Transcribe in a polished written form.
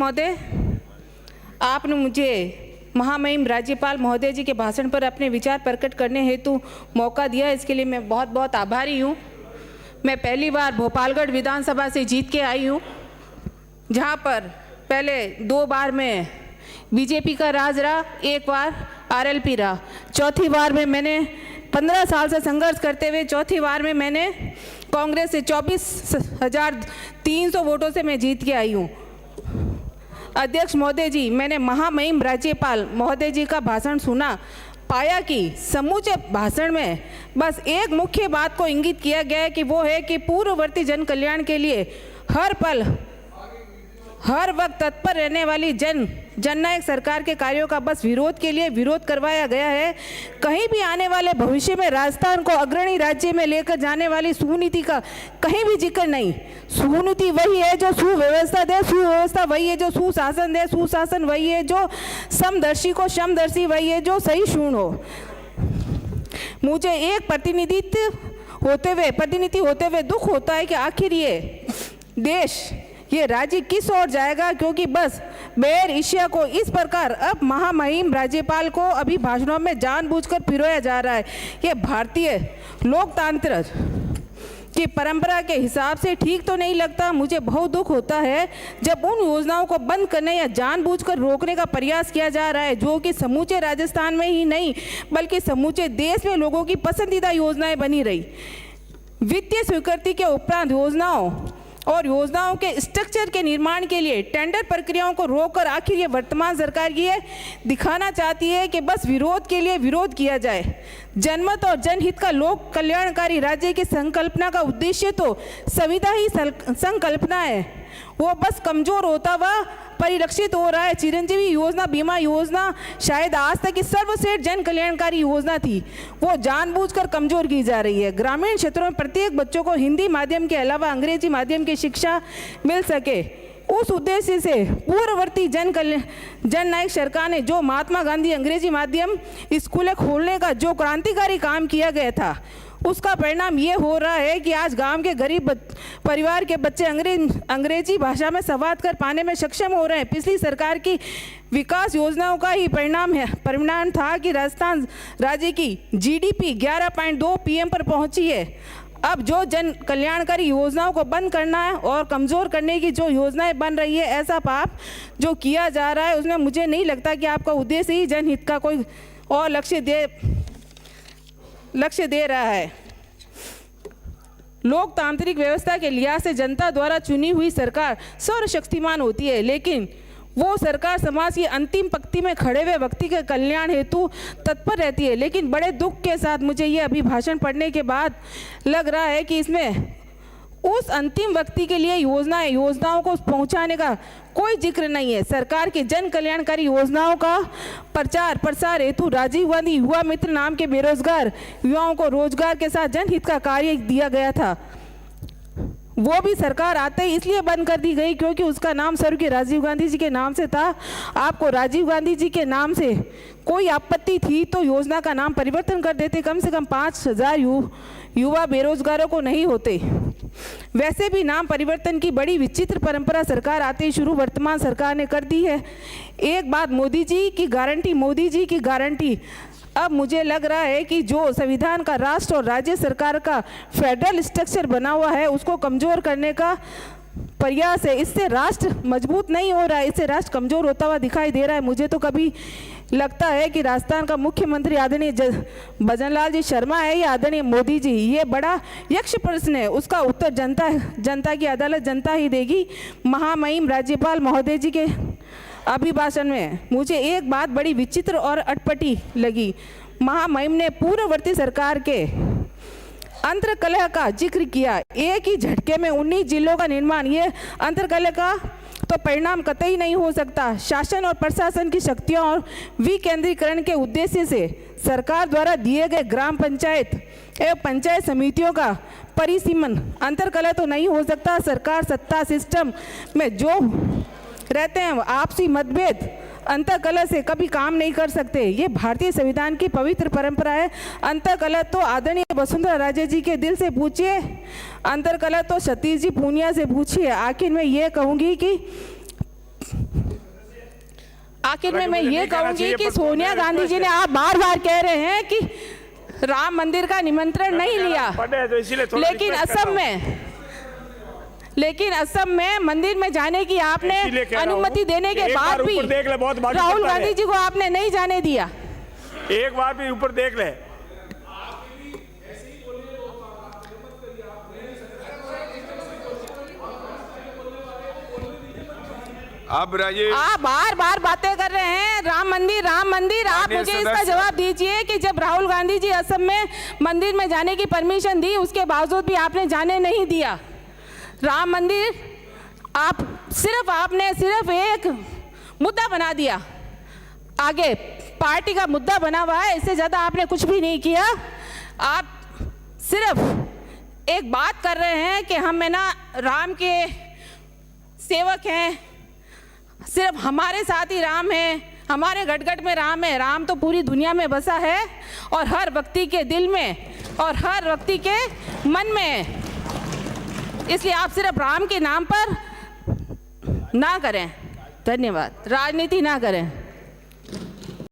महोदय, आपने मुझे महामहिम राज्यपाल महोदय जी के भाषण पर अपने विचार प्रकट करने हेतु मौका दिया, इसके लिए मैं बहुत बहुत आभारी हूँ। मैं पहली बार भोपालगढ़ विधानसभा से जीत के आई हूँ, जहाँ पर पहले 2 बार में बीजेपी का राज रहा, 1 बार आरएलपी रहा। चौथी बार में मैंने 15 साल से संघर्ष करते हुए चौथी बार में मैंने कांग्रेस से 24,300 वोटों से मैं जीत के आई हूँ। अध्यक्ष महोदय जी, मैंने महामहिम राज्यपाल महोदय जी का भाषण सुना, पाया कि समूचे भाषण में बस एक मुख्य बात को इंगित किया गया है कि वो है कि पूर्ववर्ती जन कल्याण के लिए हर पल हर वक्त तत्पर रहने वाली जननायक सरकार के कार्यों का बस विरोध के लिए विरोध करवाया गया है। कहीं भी आने वाले भविष्य में राजस्थान को अग्रणी राज्य में लेकर जाने वाली सुनीति का कहीं भी जिक्र नहीं। सुनीति वही है जो सुव्यवस्था दे, सुव्यवस्था वही है जो सुशासन दे, सुशासन वही है जो समदर्शी को समदर्शी वही है जो सहिष्णु हो। मुझे एक प्रतिनिधि होते हुए दुख होता है कि आखिर ये देश, ये राज्य किस ओर जाएगा, क्योंकि बस बेर एशिया को इस प्रकार अब महामहिम राज्यपाल को अभी भाषणों में जानबूझकर पिरोया जा रहा है। ये भारतीय लोकतंत्र की परंपरा के हिसाब से ठीक तो नहीं लगता। मुझे बहुत दुख होता है जब उन योजनाओं को बंद करने या जानबूझकर रोकने का प्रयास किया जा रहा है, जो कि समूचे राजस्थान में ही नहीं बल्कि समूचे देश में लोगों की पसंदीदा योजनाएं बनी रही। वित्तीय स्वीकृति के उपरांत योजनाओं के स्ट्रक्चर के निर्माण के लिए टेंडर प्रक्रियाओं को रोककर आखिर ये वर्तमान सरकार ये दिखाना चाहती है कि बस विरोध के लिए विरोध किया जाए। जनमत और जनहित का लोक कल्याणकारी राज्य की संकल्पना का उद्देश्य तो संविदा ही संकल्पना है, वो बस कमजोर होता हुआ परिलक्षित हो रहा है। चिरंजीवी योजना, बीमा योजना शायद आज तक की सर्वश्रेष्ठ जन कल्याणकारी योजना थी, वो जानबूझकर कमजोर की जा रही है। ग्रामीण क्षेत्रों में प्रत्येक बच्चों को हिंदी माध्यम के अलावा अंग्रेजी माध्यम की शिक्षा मिल सके, उस उद्देश्य से पूर्ववर्ती जननायक सरकार ने जो महात्मा गांधी अंग्रेजी माध्यम स्कूलें खोलने का जो क्रांतिकारी काम किया गया था, उसका परिणाम ये हो रहा है कि आज गांव के गरीब परिवार के बच्चे अंग्रेजी भाषा में संवाद कर पाने में सक्षम हो रहे हैं। पिछली सरकार की विकास योजनाओं का ही परिणाम था कि राजस्थान राज्य की जीडीपी 11.2 पीएम पर पहुंची है। अब जो जन कल्याणकारी योजनाओं को बंद करना है और कमज़ोर करने की जो योजनाएं बन रही है, ऐसा पाप जो किया जा रहा है, उसमें मुझे नहीं लगता कि आपका उद्देश्य ही जनहित का कोई और लक्ष्य दे रहा है। लोकतांत्रिक व्यवस्था के लिहाज से जनता द्वारा चुनी हुई सरकार सर्वशक्तिमान होती है, लेकिन वो सरकार समाज की अंतिम पंक्ति में खड़े हुए व्यक्ति के कल्याण हेतु तत्पर रहती है। लेकिन बड़े दुख के साथ मुझे ये अभिभाषण पढ़ने के बाद लग रहा है कि इसमें उस अंतिम व्यक्ति के लिए योजनाओं को पहुंचाने का कोई जिक्र नहीं है। सरकार की जन कल्याणकारी योजनाओं का प्रचार प्रसार हेतु राजीव गांधी युवा मित्र नाम के बेरोजगार युवाओं को रोजगार के साथ जनहित का कार्य दिया गया था, वो भी सरकार आते ही इसलिए बंद कर दी गई क्योंकि उसका नाम स्वर्गीय राजीव गांधी जी के नाम से था। आपको राजीव गांधी जी के नाम से कोई आपत्ति थी तो योजना का नाम परिवर्तन कर देते, कम से कम 5,000 युवा बेरोजगारों को नहीं होते। वैसे भी नाम परिवर्तन की बड़ी विचित्र परंपरा सरकार आते ही शुरू वर्तमान सरकार ने कर दी है। एक बात मोदी जी की गारंटी अब मुझे लग रहा है कि जो संविधान का राष्ट्र और राज्य सरकार का फेडरल स्ट्रक्चर बना हुआ है, उसको कमज़ोर करने का प्रयास है। इससे राष्ट्र मजबूत नहीं हो रहा है, इससे राष्ट्र कमज़ोर होता हुआ दिखाई दे रहा है। मुझे तो कभी लगता है कि राजस्थान का मुख्यमंत्री आदरणीय भजनलाल जी शर्मा है या आदरणीय मोदी जी, ये बड़ा यक्ष प्रश्न है, उसका उत्तर जनता की अदालत जनता ही देगी। महामहिम राज्यपाल महोदय जी के अभिभाषण में मुझे एक बात बड़ी विचित्र और अटपटी लगी। महामहिम ने पूर्ववर्ती सरकार के अंतर्कलह का जिक्र किया। एक ही झटके में 19 जिलों का निर्माण, ये अंतर्कलह का तो परिणाम कतई नहीं हो सकता। शासन और प्रशासन की शक्तियों और विकेंद्रीकरण के उद्देश्य से सरकार द्वारा दिए गए ग्राम पंचायत एवं पंचायत समितियों का परिसीमन अंतर्कलह तो नहीं हो सकता। सरकार सत्ता सिस्टम में जो रहते हैं आपसी मतभेद अंतःकलह से कभी काम नहीं कर सकते। ये भारतीय संविधान की पवित्र परंपरा है। अंतःकलह तो आदरणीय वसुंधरा राजे जी के दिल से पूछिए, अंतर्कलह तो सतीश जी पूनिया से पूछिए। आखिर मैं ये कहूँगी कि आखिर में मैं मुझे ये नहीं कहना कहूंगी चाहिए, कि पर सोनिया मेरा गांधी जी रिक्वेस्ट ने, है। आप बार बार कह रहे हैं कि राम मंदिर का निमंत्रण नहीं लिया, पढ़े हैं तो इसीलिए थोड़ा लेकिन रिक्वेस्ट कर रहा हूं। असम में मंदिर में जाने की आपने इसीलिए कह रहा हूं अनुमति देने कि के एक बाद बार भी ऊपर देख ले, बहुत बाकी राहुल चलता गांधी रहे। जी को आपने नहीं जाने दिया। एक बार भी ऊपर देख ले। अब राजे आप बार बार बातें कर रहे हैं राम मंदिर राम मंदिर। आप माननीय मुझे इसका सदस्य। जवाब दीजिए कि जब राहुल गांधी जी असम में मंदिर में जाने की परमिशन दी, उसके बावजूद भी आपने जाने नहीं दिया। राम मंदिर आपने सिर्फ एक मुद्दा बना दिया, आगे पार्टी का मुद्दा बना हुआ है, इससे ज़्यादा आपने कुछ भी नहीं किया। आप सिर्फ एक बात कर रहे हैं कि हम है ना राम के सेवक हैं, सिर्फ हमारे साथ ही राम है, हमारे गटगट में राम है। राम तो पूरी दुनिया में बसा है और हर व्यक्ति के दिल में और हर व्यक्ति के मन में है। इसलिए आप सिर्फ राम के नाम पर ना करें, धन्यवाद, राजनीति ना करें।